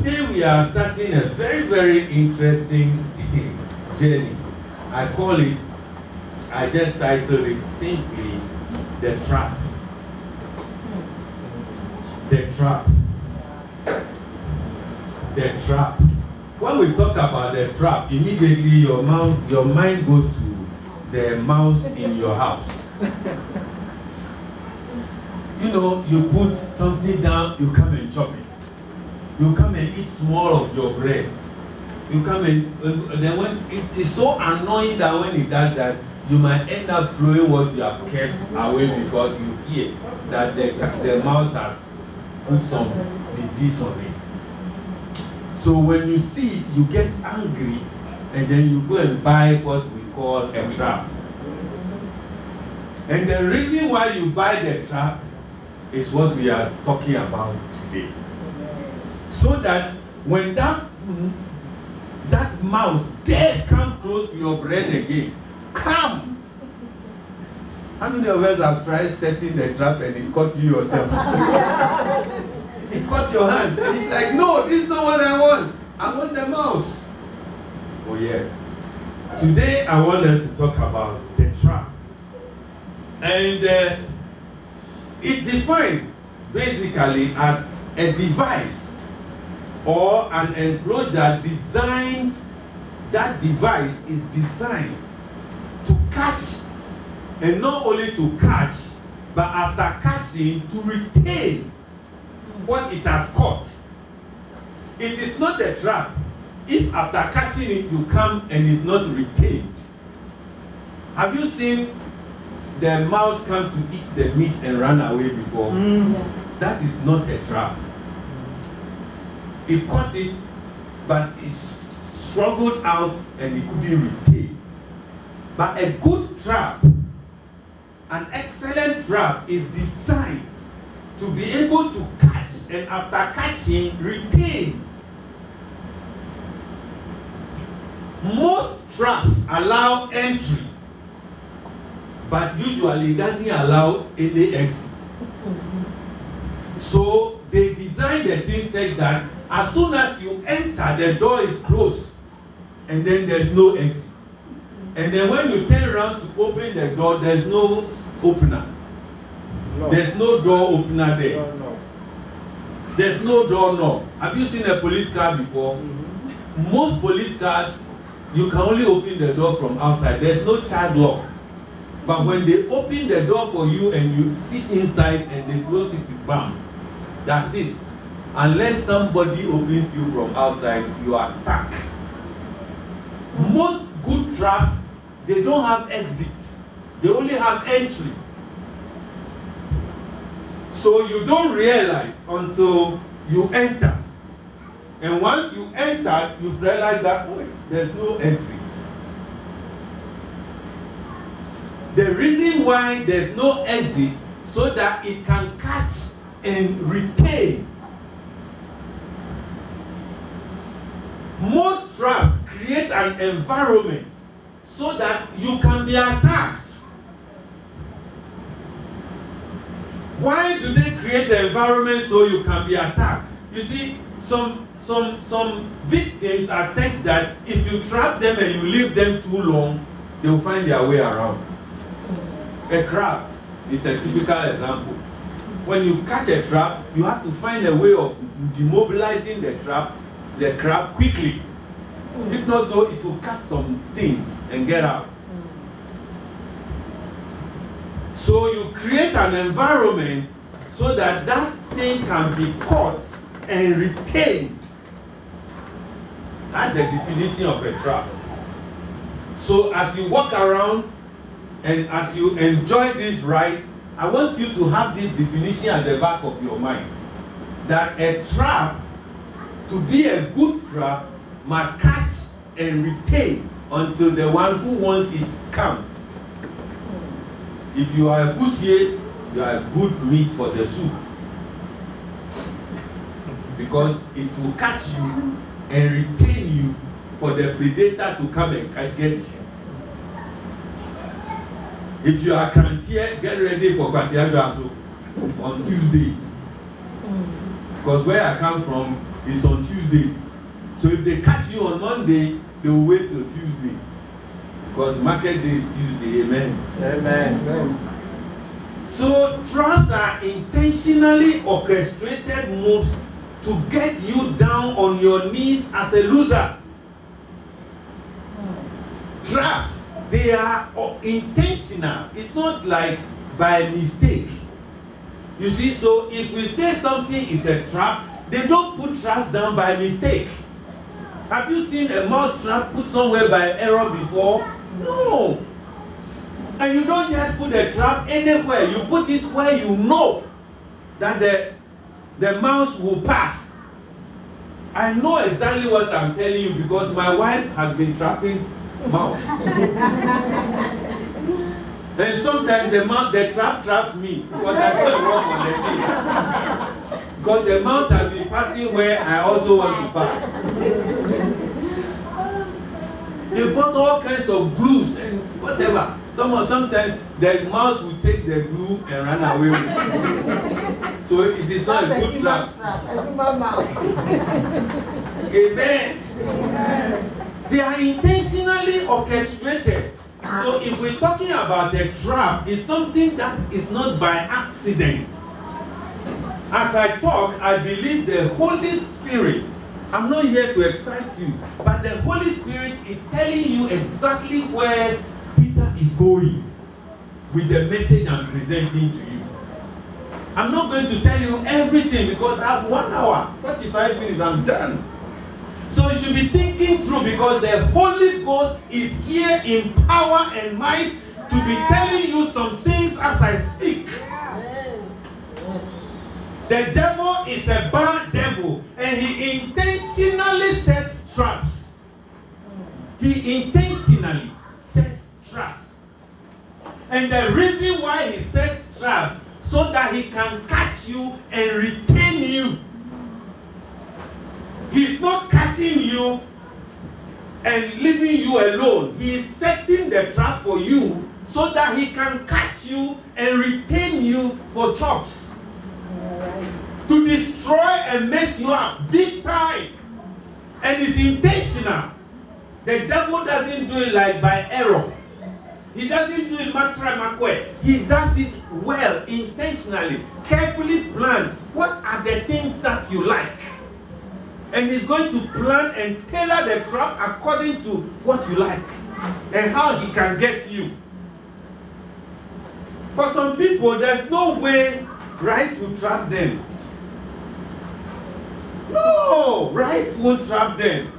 today we are starting a very, very interesting journey. I just titled it simply, The Trap. The Trap. The Trap. When we talk about the trap, immediately your mind goes to the mouse in your house. You know, you put something down, you come and chop it. You come and eat small of your bread. You come and then when it is so annoying that when it does that, you might end up throwing what you have kept away because you fear that the mouse has put some disease on it. So when you see it, you get angry and then you go and buy what we call a trap. And the reason why you buy the trap is what we are talking about today. So that when that mouse dares come close to your bread again, come! How many of us have tried setting the trap and it caught you yourself? It caught your hand. And it's like, no, this is not what I want. I want the mouse. Oh yes. Today I want us to talk about the trap. And it's defined basically as a device or an enclosure designed, that device is designed to catch, and not only to catch, but after catching, to retain what it has caught. It is not a trap if after catching it you come and it's not retained. Have you seen the mouse come to eat the meat and run away before? That is not a trap. It caught it, but it struggled out and it couldn't retain. But a good trap, an excellent trap, is designed to be able to catch and after catching, retain. Most traps allow entry, but usually it doesn't allow any exit. So they design the thing such that as soon as you enter, the door is closed and then there's no exit. And then when you turn around to open the door, there's no opener. No. There's no door opener there. No. There's no door knob. Have you seen a police car before? Mm-hmm. Most police cars, you can only open the door from outside. There's no child lock. But when they open the door for you and you sit inside and they close it with bam, that's it. Unless somebody opens you from outside, you are stuck. Most good traps, they don't have exit. They only have entry. So you don't realize until you enter. And once you enter, you realize that there's no exit. The reason why there's no exit, so that it can catch and retain. Most traps create an environment so that you can be attacked. Why do they create the environment so you can be attacked? You see, some victims are said that if you trap them and you leave them too long, they will find their way around. A crab is a typical example. When you catch a trap, you have to find a way of demobilizing the crab quickly. If not so, it will cut some things and get out. So you create an environment so that that thing can be caught and retained. That's the definition of a trap. So as you walk around and as you enjoy this ride, I want you to have this definition at the back of your mind. That a trap, to be a good trap, must catch and retain until the one who wants it comes. If you are a bussier, you are a good meat for the soup. Because it will catch you and retain you for the predator to come and get you. If you are Krantier, get ready for Kwasiajo on Tuesday. Because where I come from, is on Tuesdays. So if they catch you on Monday, they will wait till Tuesday. Because market day is Tuesday. Amen. Amen. So traps are intentionally orchestrated moves to get you down on your knees as a loser. Traps, they are intentional. It's not like by mistake. You see, so if we say something is a trap, they don't put traps down by mistake. Have you seen a mouse trap put somewhere by error before? No. And you don't just put a trap anywhere. You put it where you know that the mouse will pass. I know exactly what I'm telling you because my wife has been trapping mouse. And sometimes the trap traps me because I don't work on the thing. Because the mouse has been passing where I also want to pass. They bought all kinds of glues and whatever. Sometimes the mouse will take the glue and run away with it. So it is not a good trap. Amen. They are intentionally orchestrated. So if we're talking about a trap, it's something that is not by accident. As I talk, I believe the Holy Spirit, I'm not here to excite you, but the Holy Spirit is telling you exactly where Peter is going with the message I'm presenting to you. I'm not going to tell you everything because I have 1 hour, 45 minutes, I'm done. So you should be thinking through because the Holy Ghost is here in power and might to be telling you some things as I speak. The devil is a bad devil and he intentionally sets traps. He intentionally sets traps. And the reason why he sets traps so that he can catch you and retain you. He's not catching you and leaving you alone. He is setting the trap for you so that he can catch you and retain you for chops. To destroy and mess you up big time. And it's intentional. The devil doesn't do it like by error. He doesn't do it makwe. He does it well, intentionally, carefully planned. What are the things that you like? And he's going to plan and tailor the trap according to what you like and how he can get you. For some people, there's no way rice will trap them. No, rice won't trap them.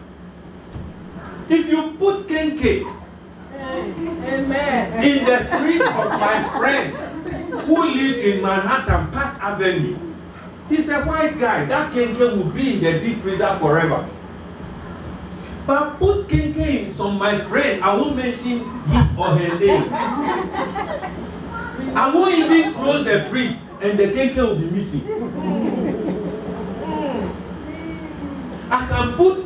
If you put kenke in the fridge of my friend who lives in Manhattan Park Avenue, he's a white guy. That kenke will be in the deep freezer forever. But put kenke in some my friend, I won't mention his or her name. I won't even close the fridge and the kenke will be missing. I can put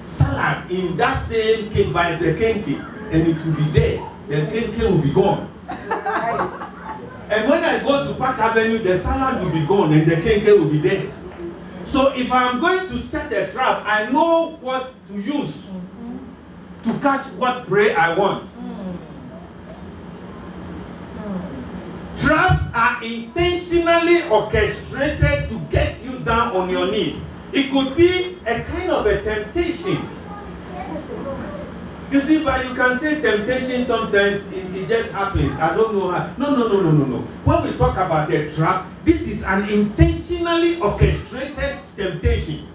salad in that same cake by the kenke and it will be there. The kenke will be gone. And when I go to Park Avenue, the salad will be gone and the kenke will be there. So if I'm going to set the trap, I know what to use to catch what prey I want. Traps are intentionally orchestrated to get you down on your knees. It could be a kind of a temptation. You see, but you can say temptation sometimes, it just happens. I don't know how. No. When we talk about a trap, this is an intentionally orchestrated temptation.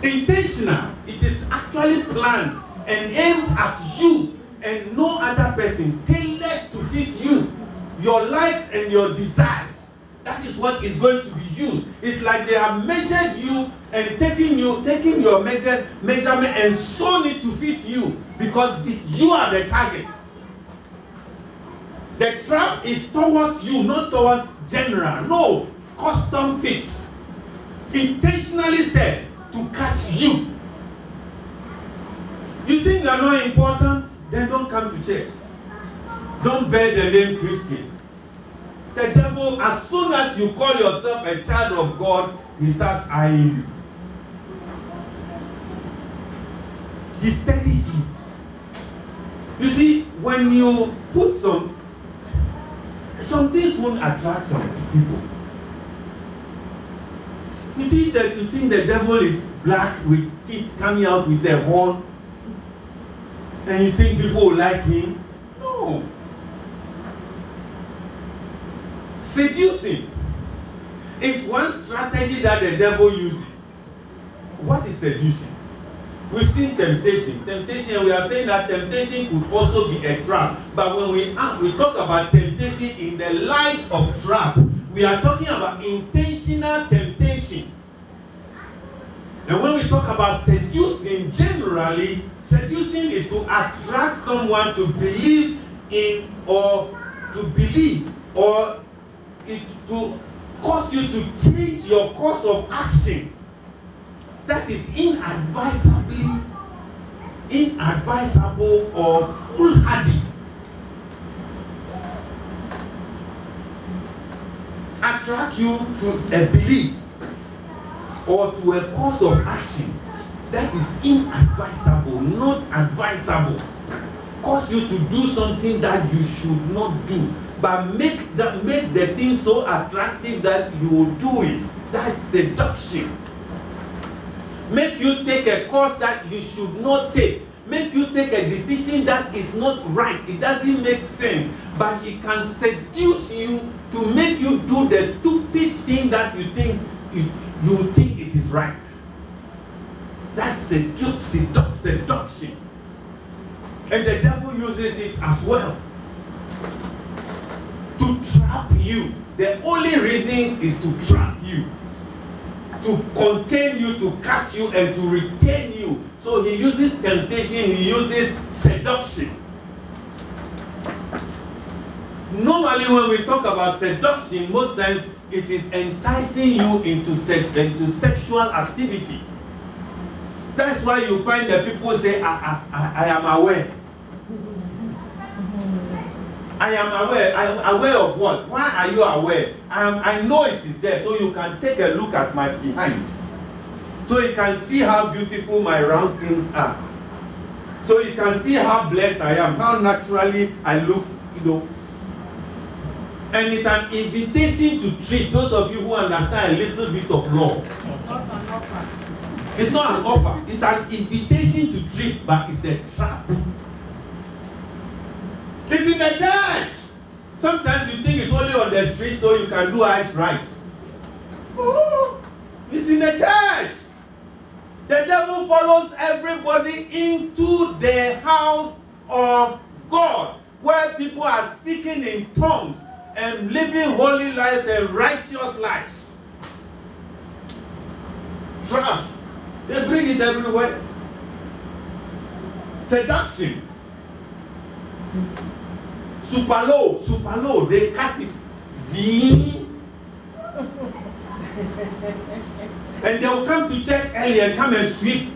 Intentional. It is actually planned and aimed at you and no other person, tailored to fit you, your likes and your desires. That is what is going to be used. It's like they have measured you and taking your measurement and sewn it to fit you because you are the target. The trap is towards you, not towards general. No, custom fits. Intentionally set to catch you. You think you are not important? Then don't come to church. Don't bear the name Christian. The devil So as soon as you call yourself a child of God, he starts eyeing you. He studies you. You see, when you put some things won't attract some people. You see that you think the devil is black with teeth coming out with a horn, and you think people will like him? No. Seducing is one strategy that the devil uses. What is seducing? We've seen temptation. Temptation, we are saying that temptation could also be a trap. But when we talk about temptation in the light of trap, we are talking about intentional temptation. And when we talk about seducing, generally, seducing is to attract someone to believe in or to cause you to change your course of action. That is inadvisable or foolhardy. Attract you to a belief or to a course of action that is inadvisable, not advisable. Cause you to do something that you should not do, but make the thing so attractive that you will do it. That's seduction. Make you take a course that you should not take. Make you take a decision that is not right. It doesn't make sense. But it can seduce you to make you do the stupid thing that you think it is right. That's seduction. And the devil uses it as well to trap you. The only reason is to trap you, to contain you, to catch you, and to retain you. So he uses temptation, he uses seduction. Normally when we talk about seduction, most times it is enticing you into sexual activity. That's why you find that people say, I am aware. I am aware. I am aware of what? Why are you aware? I know it is there, so you can take a look at my behind. So you can see how beautiful my round things are. So you can see how blessed I am, how naturally I look, And it's an invitation to treat those of you who understand a little bit of law. It's not an offer. It's an invitation to treat, but it's a trap. It's in the church. Sometimes you think it's only on the street so you can do eyes right. Oh, it's in the church. The devil follows everybody into the house of God, where people are speaking in tongues and living holy lives and righteous lives. Traps. They bring it everywhere. Seduction. Super low, they cut it. And they will come to church early and come and sweep.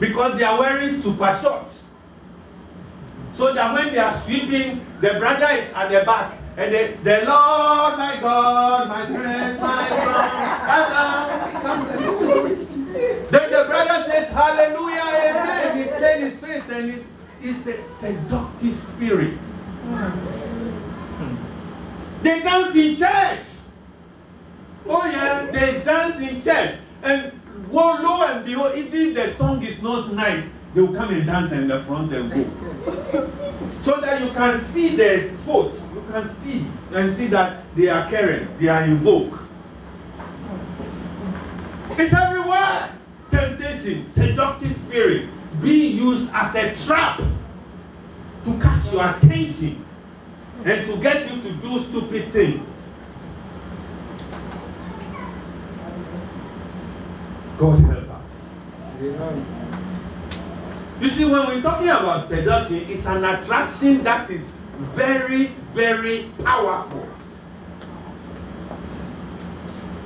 Because they are wearing super shorts. So that when they are sweeping, the brother is at the back. And the Lord, my God, my strength, my song. Then the brother says, hallelujah, amen. He stays his face and it's a seductive spirit. They dance in church. Oh yes, they dance in church. And lo and behold, even the song is not nice, they will come and dance in the front and go. So that you can see the sport. You can see and see that they are caring, they are in vogue. It's everywhere. Temptation, seductive spirit, being used as a trap to catch your attention and to get you to do stupid things. God help us. Amen. You see, when we're talking about seduction, it's an attraction that is very, very powerful.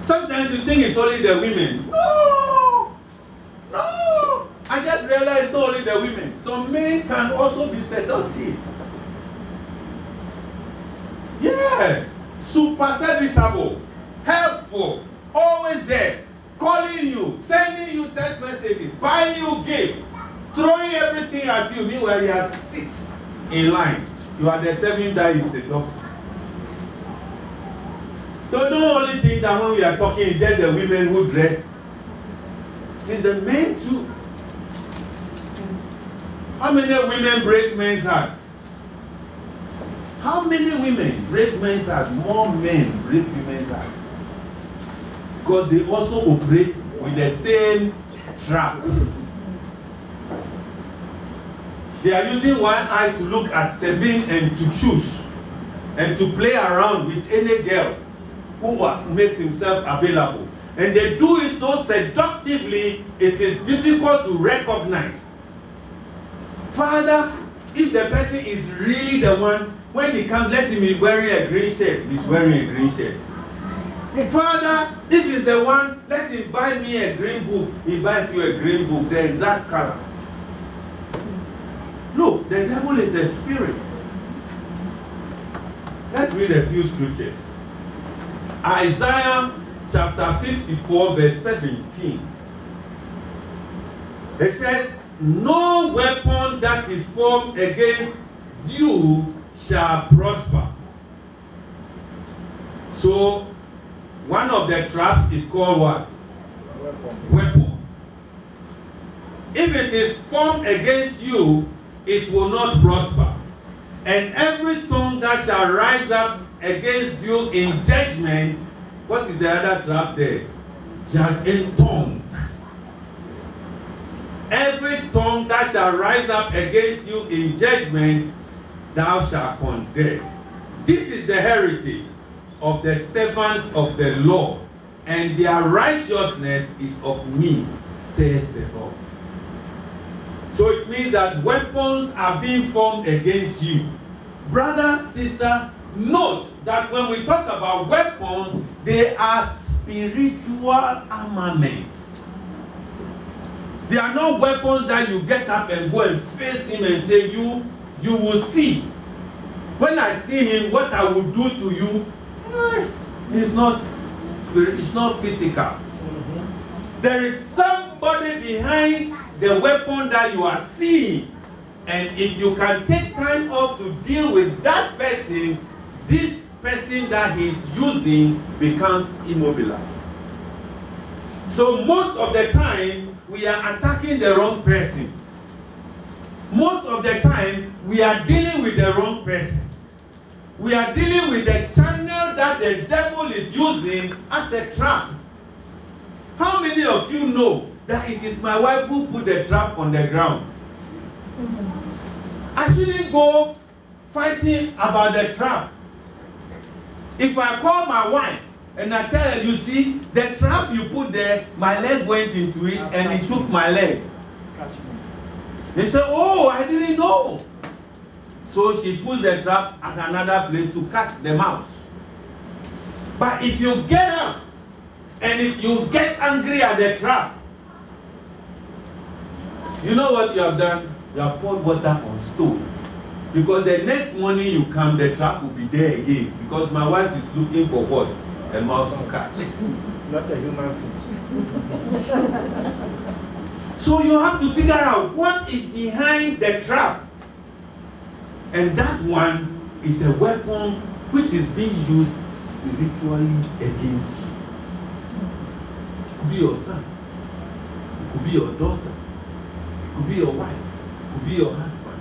Sometimes you think it's only the women. No! I just realized it's not only the women. Some men can also be seductive. Yes. super serviceable, helpful, always there, calling you, sending you text messages, buying you gifts, throwing everything at you. Meanwhile, you are 6 in line. You are the 7th that is seducing. So don't only think that when we are talking, it's just the women who dress. It's the men too. How many women break men's heart? How many women break men's heart? More men break women's heart. Because they also operate with the same trap. They are using one eye to look at 7 and to choose and to play around with any girl who makes himself available. And they do it so seductively, it is difficult to recognize. Father, if the person is really the one, when he comes, let him be wearing a green shirt. He's wearing a green shirt. Father, if he's the one, let him buy me a green book. He buys you a green book, the exact color. Look, the devil is a spirit. Let's read a few scriptures. Isaiah chapter 54 verse 17. It says, no weapon that is formed against you shall prosper. So, one of the traps is called what? Weapon. If it is formed against you, it will not prosper. And every tongue that shall rise up against you in judgment, what is the other trap there? Judge in tongue. Every tongue that shall rise up against you in judgment, thou shalt condemn. This is the heritage of the servants of the Lord, and their righteousness is of me, says the Lord. So it means that weapons are being formed against you. Brother, sister, note that when we talk about weapons, they are spiritual armaments. They are not weapons that you get up and go and face him and say, you will see. When I see him, what I will do to you, it's not physical. There is somebody behind the weapon that you are seeing. And if you can take time off to deal with that person, this person that he's using becomes immobilized. So most of the time, we are attacking the wrong person. Most of the time, we are dealing with the wrong person. We are dealing with the channel that the devil is using as a trap. How many of you know that it is my wife who put the trap on the ground? I shouldn't go fighting about the trap. If I call my wife and I tell her, you see, the trap you put there, my leg went into it and it took my leg. They say, oh, I didn't know. So she puts the trap at another place to catch the mouse. But if you get up and if you get angry at the trap, you know what you have done? You have poured water on stone. Because the next morning you come, the trap will be there again. Because my wife is looking for what? A mouse to catch. Not a human being. So you have to figure out what is behind the trap. And that one is a weapon which is being used spiritually against you. It could be your son. It could be your daughter. It could be your wife. It could be your husband.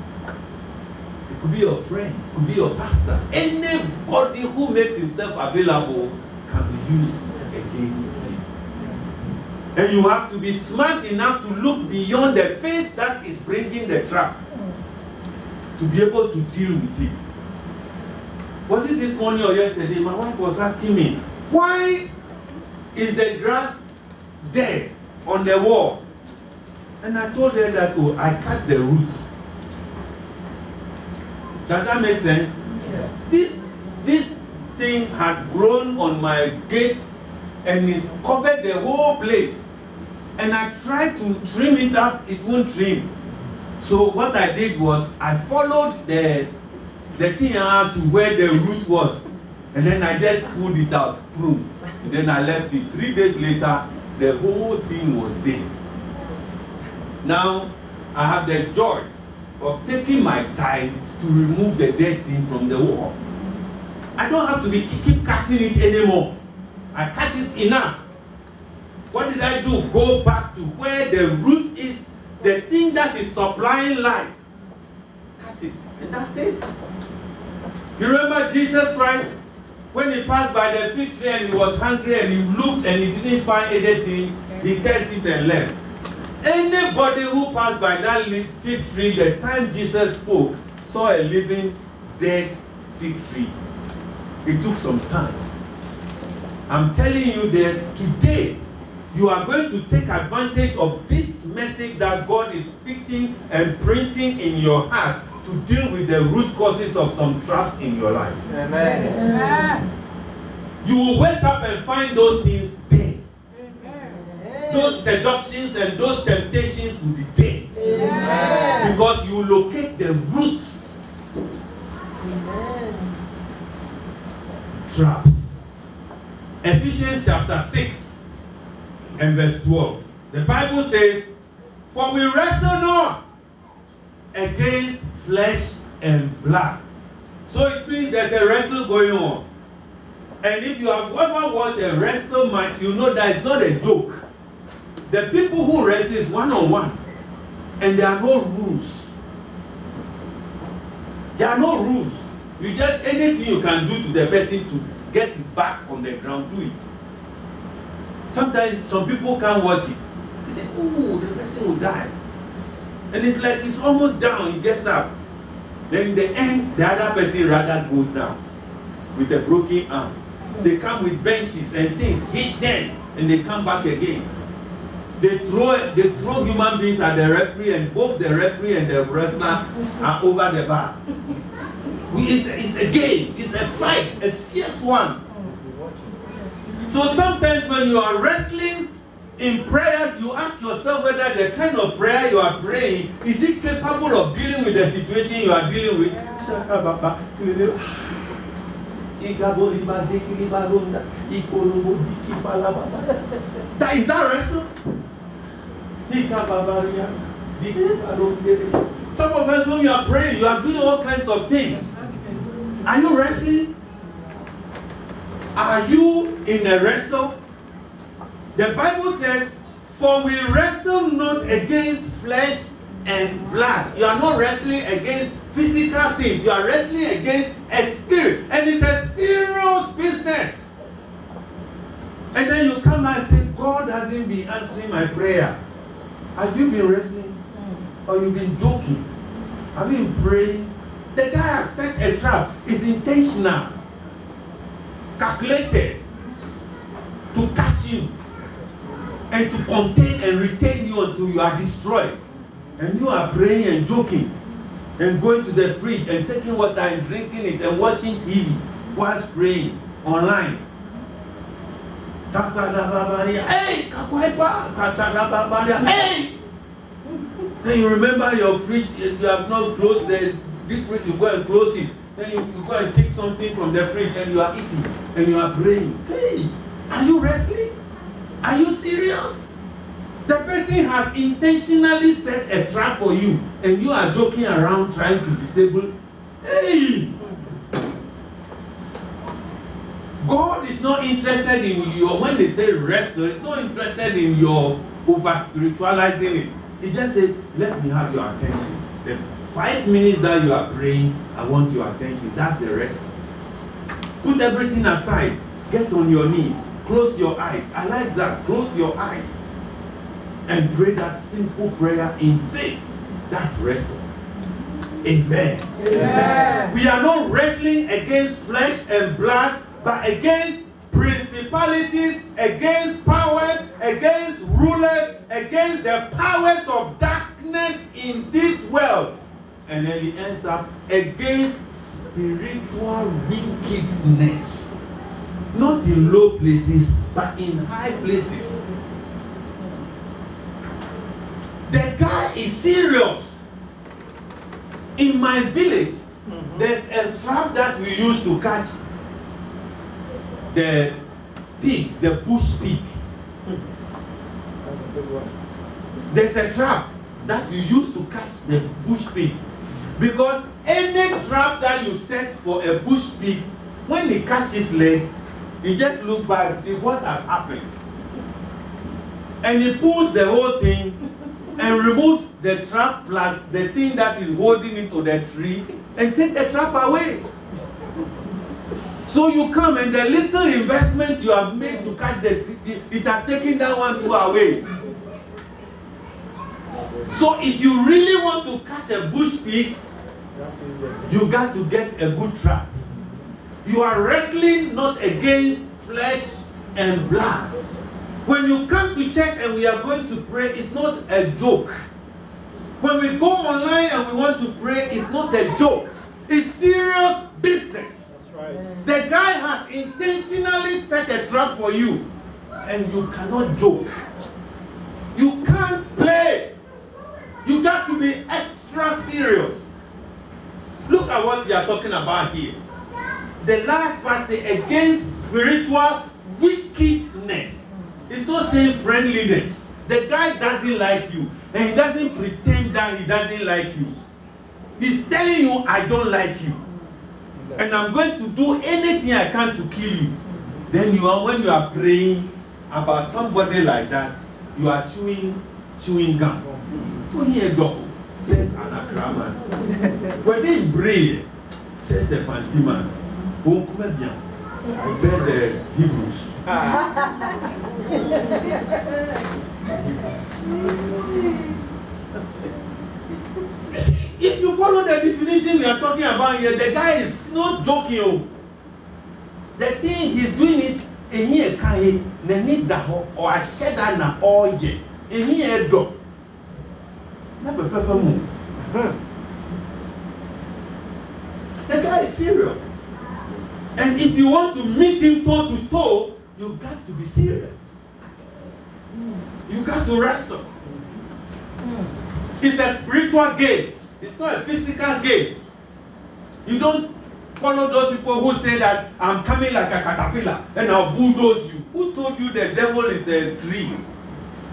It could be your friend. It could be your pastor. Anybody who makes himself available can be used against you. And you have to be smart enough to look beyond the face that is bringing the trap to be able to deal with it. Was it this morning or yesterday? My wife was asking me, why is the grass dead on the wall? And I told her that, oh, I cut the roots. Does that make sense? Yes. This thing had grown on my gate and it's covered the whole place. And I tried to trim it up, it won't trim. So what I did was I followed the thing out to where the root was. And then I just pulled it out, boom. And then I left it. 3 days later, the whole thing was dead. Now, I have the joy of taking my time to remove the dead thing from the wall. I don't have to keep cutting it anymore. I cut it enough. What did I do? Go back to where the root is, the thing that is supplying life. Cut it, and that's it. You remember Jesus Christ? When he passed by the fig tree and he was hungry and he looked and he didn't find anything, he cursed it and left. Anybody who passed by that fig tree, the time Jesus spoke, saw a living, dead fig tree. It took some time. I'm telling you that today, you are going to take advantage of this message that God is speaking and printing in your heart to deal with the root causes of some traps in your life. Amen. Amen. You will wake up and find those things dead. Amen. Those seductions and those temptations will be dead. Amen. Because you locate the root Amen. traps. Ephesians chapter 6 and verse 12. The Bible says, "For we wrestle not against flesh and blood." So it means there's a wrestle going on. And if you have ever watched a wrestle match, you know that it's not a joke. The people who wrestle is one-on-one. And there are no rules. There are no rules. You just, anything you can do to the person to get his back on the ground, do it. Sometimes some people can't watch it. They say, "Oh, the person will die." And it's like it's almost down, he gets up. Then in the end, the other person rather goes down with a broken arm. They come with benches and things, hit them, and they come back again. They throw human beings at the referee, and both the referee and the wrestler are over the bar. It's a game, it's a fight, a fierce one. So sometimes when you are wrestling in prayer, you ask yourself whether the kind of prayer you are praying, is it capable of dealing with the situation you are dealing with? That is that wrestle? Some of us, when you are praying, you are doing all kinds of things. Are you wrestling? Are you in a wrestle? The Bible says, "For we wrestle not against flesh and blood." You are not wrestling against physical things. You are wrestling against a spirit. And it's a serious business. And then you come and say, "God hasn't been answering my prayer." Have you been wrestling? Or you've been joking? Have you been praying? The guy has set a trap. It's intentional. Calculated. To catch you. And to contain and retain you until you are destroyed. And you are praying and joking. And going to the fridge and taking water and drinking it and watching TV whilst praying online. Hey! Hey! Then you remember your fridge, you have not closed the big fridge, you go and close it. Then you go and take something from the fridge and you are eating and you are praying. Hey! Are you wrestling? Are you serious? The person has intentionally set a trap for you and you are joking around trying to disable. Hey! God is not interested in your, when they say wrestle, he's not interested in your over-spiritualizing it. He just said, "Let me have your attention. The 5 minutes that you are praying, I want your attention." That's the rest. Put everything aside. Get on your knees. Close your eyes. I like that. Close your eyes. And pray that simple prayer in faith. That's wrestle. Amen. Amen. We are not wrestling against flesh and blood, but against principalities, against powers, against rulers, against the powers of darkness in this world. And then it ends up against spiritual wickedness. Not in low places, but in high places. The guy is serious. In my village, there's a trap that we used to catch the pig, the bush pig. That's a good one. There's a trap that you use to catch the bush pig. Because any trap that you set for a bush pig, when he catches leg, he just looks back and see what has happened. And he pulls the whole thing and removes the trap plus the thing that is holding it to the tree and take the trap away. So you come and the little investment you have made to catch it has taken that one too away. So if you really want to catch a bush pig, you got to get a good trap. You are wrestling not against flesh and blood. When you come to church and we are going to pray, it's not a joke. When we go online and we want to pray, it's not a joke. It's serious business. That's right. The guy has intentionally set a trap for you, and you cannot joke. You can't play. You got to be extra serious. Look at what we are talking about here. The last part is against spiritual wickedness. It's not saying friendliness. The guy doesn't like you, and he doesn't pretend that he doesn't like you. He's telling you, I don't like you, and I'm going to do anything I can to kill you. Then when you are praying about somebody like that, you are chewing gum. Says Anakraman. When they pray, says the Fantiman. Says the Hebrews. If you follow the definition we are talking about here, the guy is not joking. The thing he's doing it, and he can't or I said that na all ye, and he a dog. Never move. The guy is serious. And if you want to meet him toe to toe, you got to be serious. You got to wrestle. It's a spiritual game. It's not a physical game. You don't follow those people who say that I'm coming like a caterpillar and I'll bulldoze you. Who told you the devil is a tree?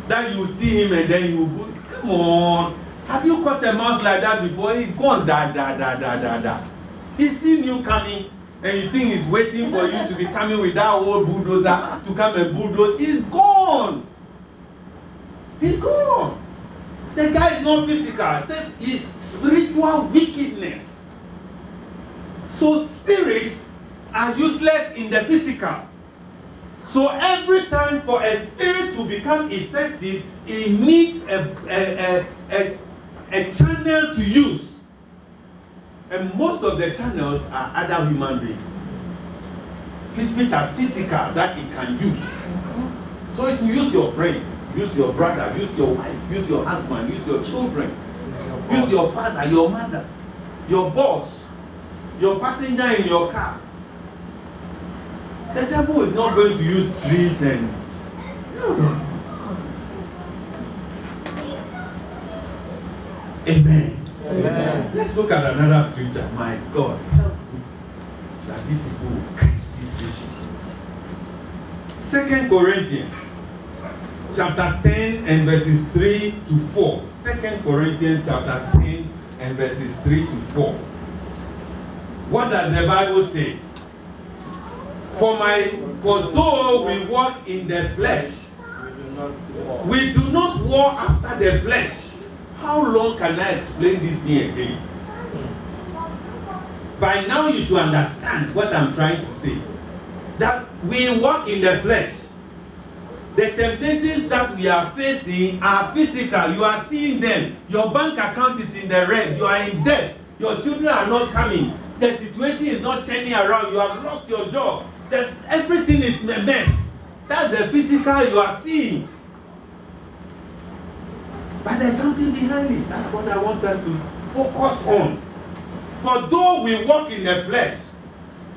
That you see him and then you bulldoze? Come on. Have you caught a mouse like that before? He's gone da. He's seen you coming and you think he's waiting for you to be coming with that old bulldozer to come and bulldoze. He's gone. He's gone. The guy is not physical. It's spiritual wickedness. So spirits are useless in the physical. So every time for a spirit to become effective, it needs a channel to use. And most of the channels are other human beings, which are physical that it can use. So it will use your friend, use your brother, use your wife, use your husband, use your children, use your father, your mother, your boss, your passenger in your car. The devil is not going to use trees and no. Amen. Let's look at another scripture. My God, help me that these people will catch this vision. 2 Corinthians chapter 10 and verses 3 to 4. 2 Corinthians chapter 10 and verses 3 to 4. What does the Bible say? For though we walk in the flesh, we do not war after the flesh. How long can I explain this thing again? By now you should understand what I'm trying to say. That we walk in the flesh. The temptations that we are facing are physical. You are seeing them. Your bank account is in the red. You are in debt. Your children are not coming. The situation is not turning around. You have lost your job. Everything is a mess. That's the physical you are seeing. But there's something behind it. That's what I want us to focus on. For though we walk in the flesh,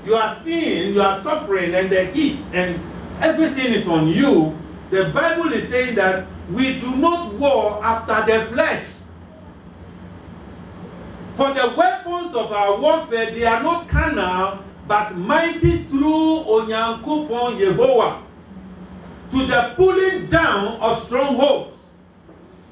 you are seeing, you are suffering, and the heat, and everything is on you. The Bible is saying that we do not war after the flesh. For the weapons of our warfare, they are not carnal, but mighty through Onyankopon Yehovah to the pulling down of strongholds.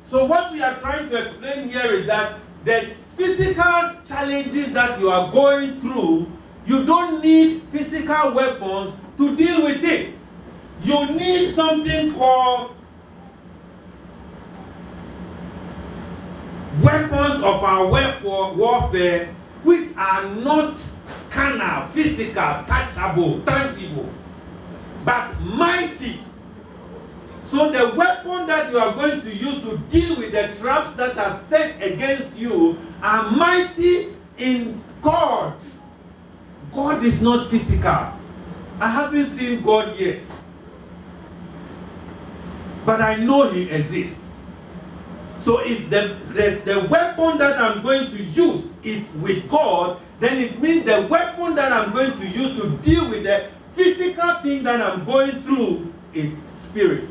So what we are trying to explain here is that the physical challenges that you are going through, you don't need physical weapons to deal with it. You need something called weapons of our warfare, which are not carnal, physical, touchable, tangible, but mighty. So the weapon that you are going to use to deal with the traps that are set against you are mighty in God. God is not physical. I haven't seen God yet, but I know He exists. So if the weapon that I'm going to use is with God, then it means the weapon that I'm going to use to deal with the physical thing that I'm going through is spirit.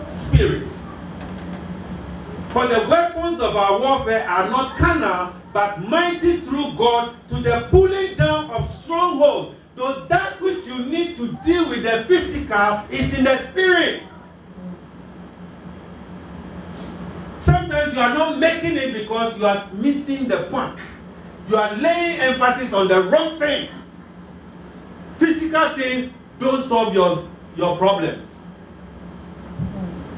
Spirit. For the weapons of our warfare are not carnal, but mighty through God to the pulling down of strongholds. So that which you need to deal with the physical is in the spirit. Sometimes you are not making it because you are missing the point. You are laying emphasis on the wrong things. Physical things don't solve your problems.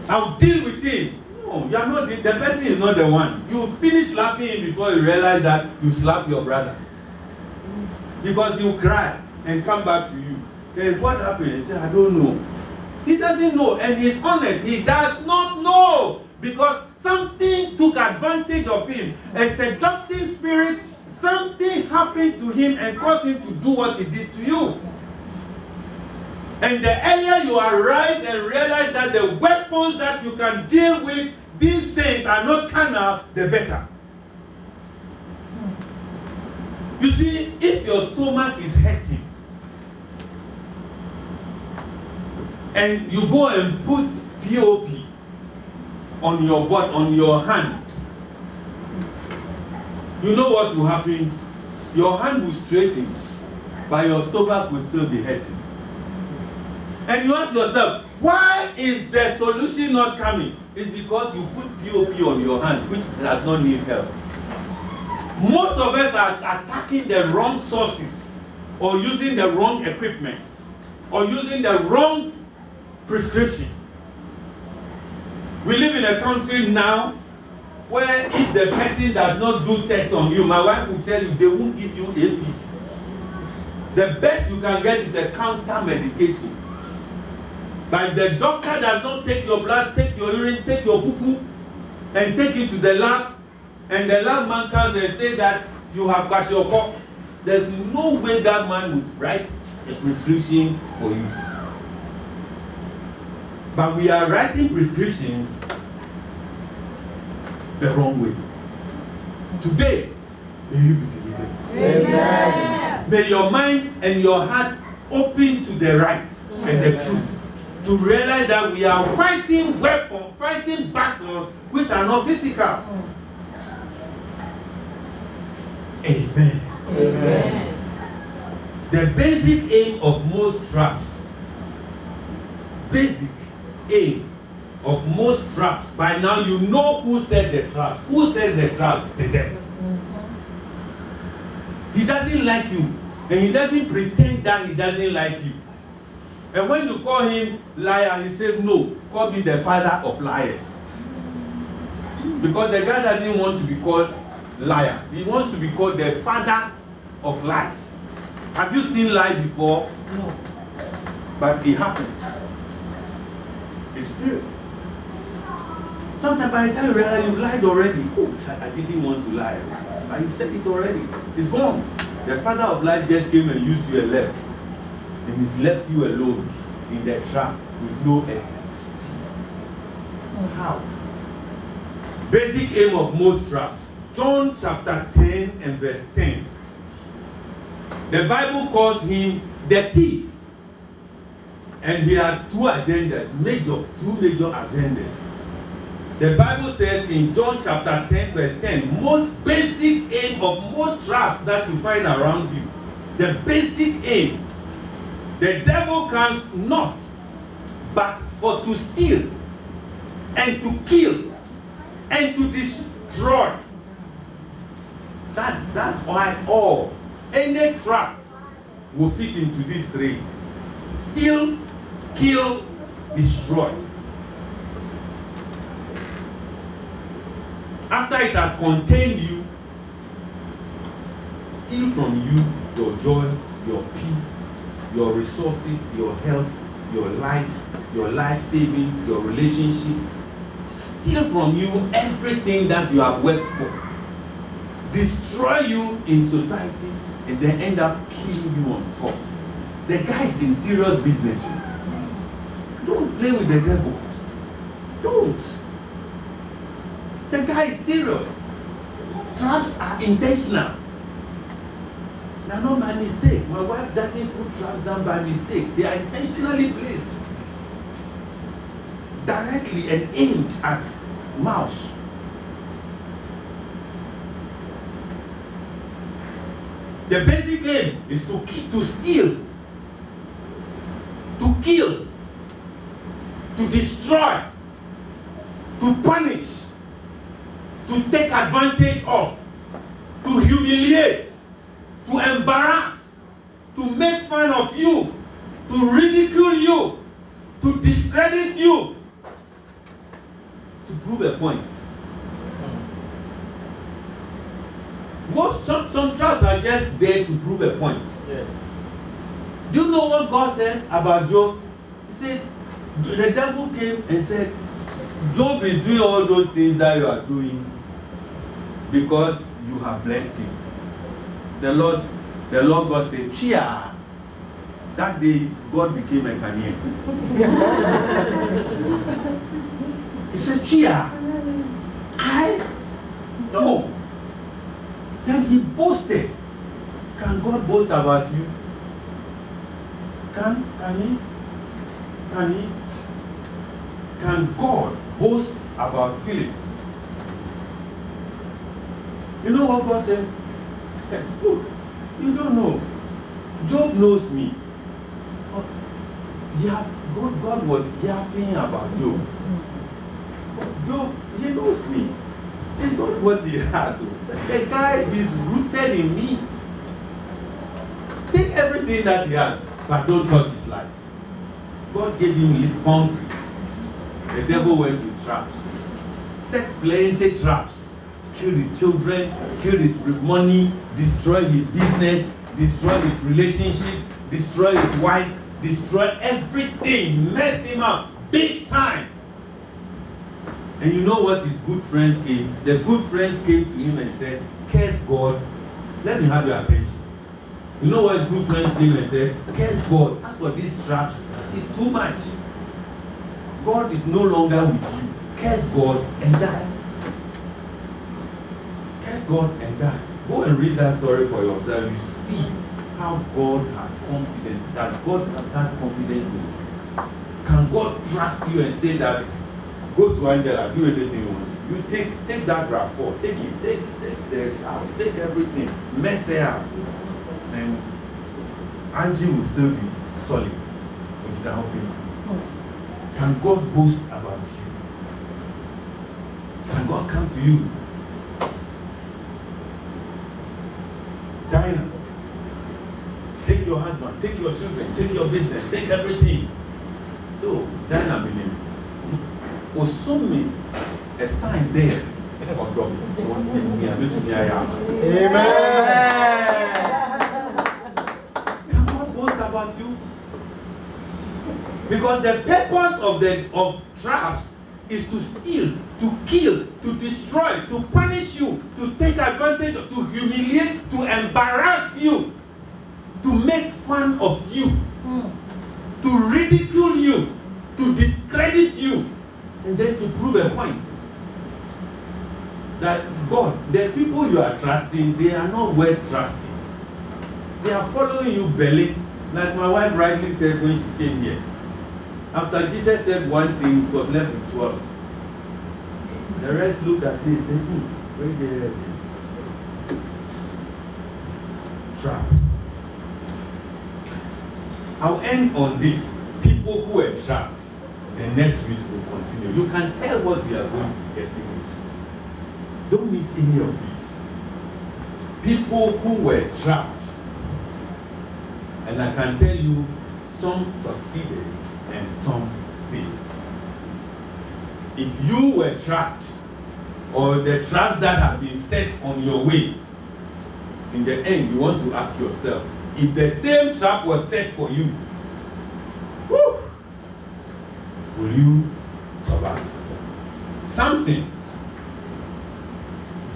I'll deal with it. No, you are not. The person is not the one. You finish slapping him before you realize that you slapped your brother. Because he will cry and come back to you. Then what happened? He said, I don't know. He doesn't know, and he's honest. He does not know because something took advantage of him. A seductive spirit, something happened to him and caused him to do what he did to you. And the earlier you arise and realize that the weapons that you can deal with these things are not carnal, the better. You see, if your stomach is hurting and you go and put POP on your butt, on your hand, you know what will happen? Your hand will straighten, but your stomach will still be hurting. And you ask yourself, why is the solution not coming? It's because you put POP on your hand, which does not need help. Most of us are attacking the wrong sources, or using the wrong equipment, or using the wrong prescription. We live in a country now where if the person does not do tests on you, my wife will tell you they won't give you APC. The best you can get is a counter medication. But if the doctor does not take your blood, take your urine, take your poo-poo, and take it to the lab, and the lab man comes and say that you have kwashiorkor, there's no way that man would write a prescription for you. But we are writing prescriptions the wrong way. Today, may you be delivered. Amen. May your mind and your heart open to the right and the truth. To realize that we are fighting battles which are not physical. Amen. Amen. The basic aim of most traps, by now you know who set the trap. Who sets the trap? The devil. He doesn't like you, and he doesn't pretend that he doesn't like you. And when you call him liar, he says, no, call me the father of liars. Because the guy doesn't want to be called liar. He wants to be called the father of lies. Have you seen lie before? No. But it happens. It's spirit. Sometimes by the time you realize you lied already. Oh, I didn't want to lie. But you said it already. It's gone. The father of lies just came and used you and left. And he's left you alone in the trap with no exit. How? Basic aim of most traps. John chapter 10 and verse 10. The Bible calls him the thief. And he has two major agendas. The Bible says in John chapter 10 verse 10, most basic aim of most traps that you find around you, the basic aim, the devil comes not but for to steal and to kill and to destroy. That's why any trap will fit into these three: steal, kill, destroy. After it has contained you, steal from you your joy, your peace, your resources, your health, your life savings, your relationship. Steal from you everything that you have worked for. Destroy you in society and then end up killing you on top. The guy is in serious business. Don't play with the devil. Don't. The guy is serious. Traps are intentional. They are not by mistake. My wife doesn't put traps down by mistake. They are intentionally placed. Directly and aimed at mouse. The basic aim is to steal, to kill, to destroy, to punish, to take advantage of, to humiliate, to embarrass, to make fun of you, to ridicule you, to discredit you, to prove a point. Some traps are just there to prove a point. Yes. Do you know what God said about Job? He said, the devil came and said, Job is doing all those things that you are doing because you have blessed him. The Lord God said, Chia. That day, God became a Ghanaian. He said, Chia. No. Then he boasted. Can God boast about you? Can he? Can God boast about Philip? You know what God said? Look, you don't know. Job knows me. God was yapping about Job. Job, he knows me. It's not what he has. The guy is rooted in me. Take everything that he has, but don't touch his life. God gave him boundaries. The devil went with traps. Set plenty traps. Killed his children, killed his money, destroyed his business, destroyed his relationship, destroyed his wife, destroyed everything, messed him up big time. And you know what his good friends came? The good friends came to him and said, curse God, let me have your attention. You know what his good friends came and said? Curse God, as for these traps, it's too much. God is no longer with you. Curse God and die. Curse God and die. Go and read that story for yourself. You see how God has confidence. That God has that confidence in you. Can God trust you and say that, go to Angela, do anything you want? You take that RAV4, take it, take the house, take everything, mess her up. And Angie will still be solid with the helping team. Can God boast about you? Can God come to you? Dinah, take your husband, take your children, take your business, take everything. So, Dinah believe. Osumi, a sign there. Amen. Can God boast about you? Because the purpose of traps is to steal, to kill, to destroy, to punish you, to take advantage, to humiliate, to embarrass you, to make fun of you, to ridicule you, to discredit you, and then to prove a point that God, the people you are trusting, they are not worth trusting. They are following you belly, like my wife rightly said when she came here. After Jesus said one thing, it was left with 12. The rest looked at this and said, where they trap. I'll end on this. People who were trapped, the next week will continue. You can tell what we are going to be getting into. Don't miss any of these. People who were trapped, and I can tell you, some succeeded and some failed. If you were trapped, or the traps that have been set on your way, in the end, you want to ask yourself, if the same trap was set for you, whew, will you survive? Samson,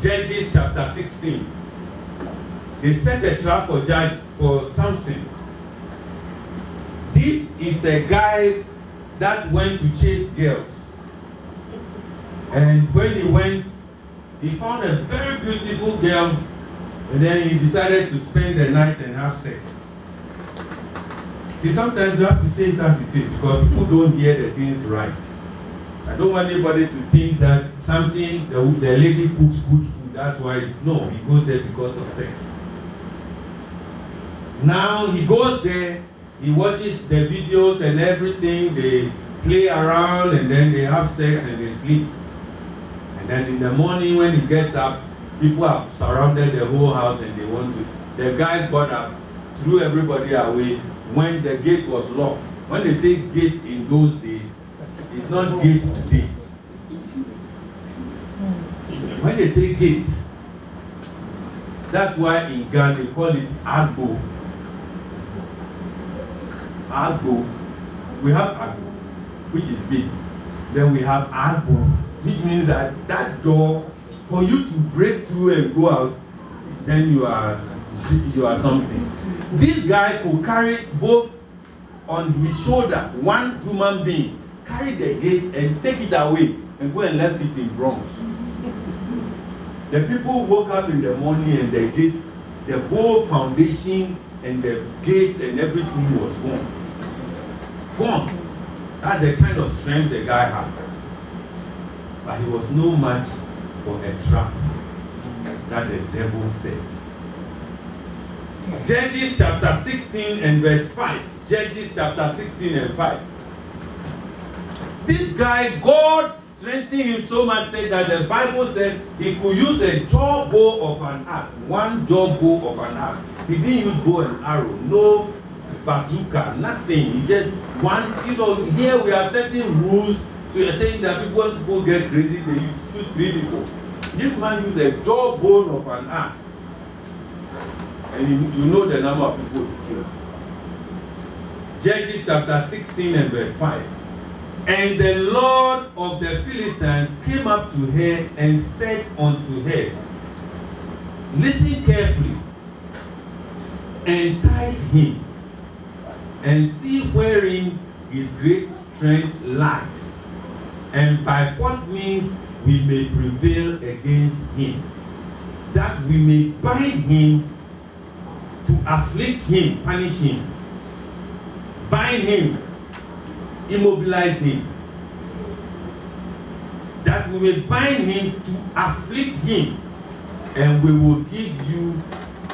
Judges chapter 16. They set a trap for Samson. This is a guy that went to chase girls. And when he went, he found a very beautiful girl, and then he decided to spend the night and have sex. See, sometimes you have to say it as it is because people don't hear the things right. I don't want anybody to think that Samson, the lady cooks good food, that's why. No, he goes there because of sex. Now he goes there, he watches the videos and everything, they play around and then they have sex and they sleep. And then in the morning when he gets up, people have surrounded the whole house and they want to. The guy got up, threw everybody away when the gate was locked. When they say gate in those days, it's not gate today. When they say gate, that's why in Ghana they call it agbo. Agbo. We have agbo, which is big. Then we have agbo, which means that that door, for you to break through and go out, then you are something. This guy could carry both on his shoulder, one human being, carry the gate and take it away and go and left it in Bronx. The people woke up in the morning and the gate, the whole foundation and the gates and everything was gone. Gone. That's the kind of strength the guy had. But he was no match for a trap that the devil set. Judges chapter 16 and verse 5. Judges chapter 16 and 5. This guy, God strengthened him so much, said that the Bible said he could use a jawbone of an ass. One jawbone of an ass. He didn't use bow and arrow, no bazooka, nothing. He just one, here we are setting rules. So you're saying that people go get crazy, they shoot 3 people. This man used a jawbone of an ass. And you know the number of people he killed. Judges chapter 16 and verse 5. And the Lord of the Philistines came up to her and said unto her, listen carefully, entice him, and see wherein his great strength lies, and by what means we may prevail against him, that we may bind him, to afflict him, punish him, bind him, immobilize him, that we may bind him to afflict him, and we will give you,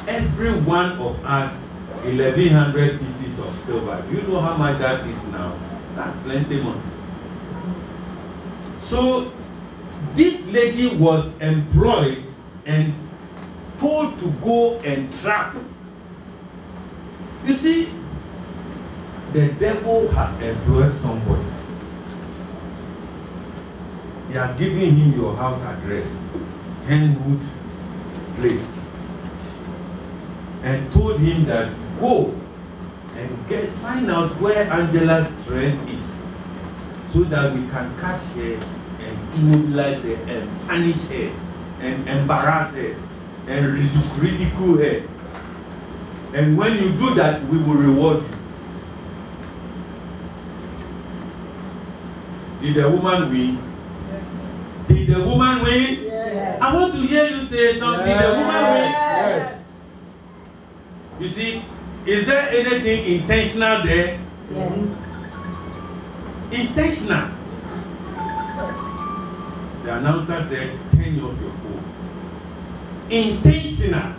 every one of us, 1,100 pieces of silver. Do you know how much that is now? That's plenty money. So this lady was employed and told to go and trap. You see, the devil has employed somebody. He has given him your house address, Henwood Place, and told him that go and find out where Angela's strength is, so that we can catch her and immobilize her and punish her and embarrass her and ridicule her. And when you do that, we will reward you. Did the woman win? Did the woman win? Yes. I want to hear you say something. Did the woman win? Yes. You see, is there anything intentional there? Yes. Intentional. The announcer said, turn off your phone. Intentional.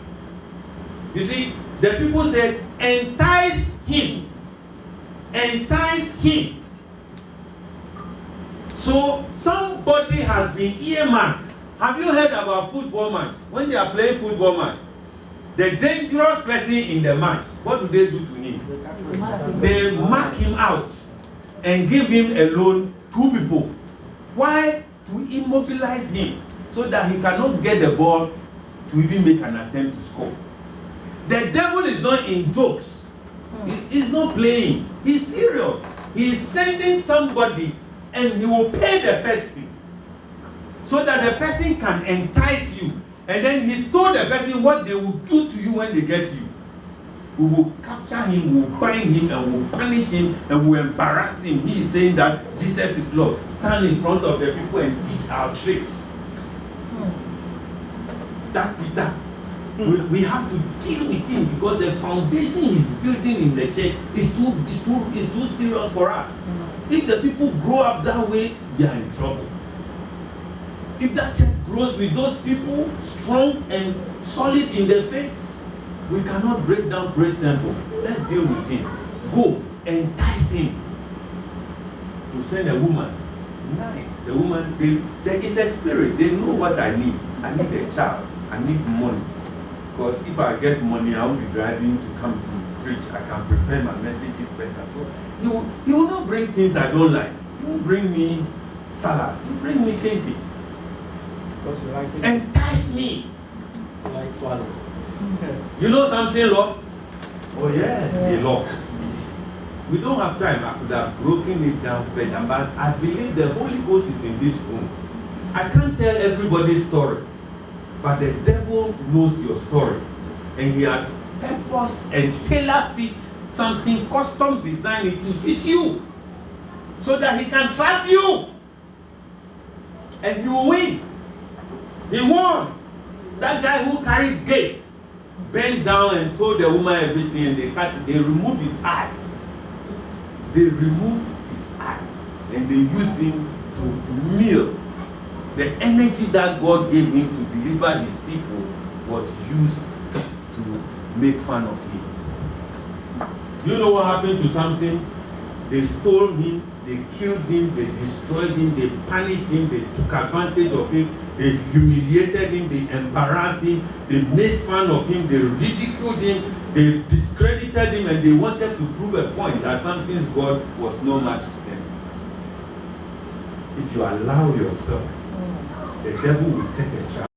You see, the people said, entice him. Entice him. So somebody has been earmarked. Have you heard about football match? When they are playing football match, the dangerous person in the match, what do they do to him? They mark him out and give him alone 2 people. Why? To immobilize him so that he cannot get the ball to even make an attempt to score. The devil is not in jokes. He's not playing. He's serious. He's sending somebody and he will pay the person so that the person can entice you. And then he told the person what they will do to you when they get you. We will capture him, we will bind him, and we will punish him, and we will embarrass him. He is saying that Jesus is Lord. Stand in front of the people and teach our tricks. That Peter, we have to deal with him because the foundation he's building in the church is too serious for us. If the people grow up that way, they are in trouble. If that church grows with those people strong and solid in their faith, we cannot break down Praise Temple. Let's deal with him. Go, entice him to send a woman. Nice. The woman, there is a spirit. They know what I need. I need a child. I need money. Because if I get money, I will be driving to come to preach. I can prepare my messages better. So you will not bring things I don't like. You will bring me salad. You bring me cake. Because you like it. Entice me. You like swallow. You know something lost? Oh yes, he lost. We don't have time. I could have broken it down further, but I believe the Holy Ghost is in this room. I can't tell everybody's story, but the devil knows your story, and he has purposed and tailor-fit something custom designed to fit you, so that he can trap you, and you will win. He won. That guy who carried gates bent down and told the woman everything, and they removed his eye. They removed his eye and they used him to meal. The energy that God gave him to deliver his people was used to make fun of him. You know what happened to Samson? They stole him, they killed him, they destroyed him, they punished him, they took advantage of him, they humiliated him, they embarrassed him, they made fun of him, they ridiculed him, they discredited him, and they wanted to prove a point that Samson's God was no match to them. If you allow yourself, the devil will set a trap.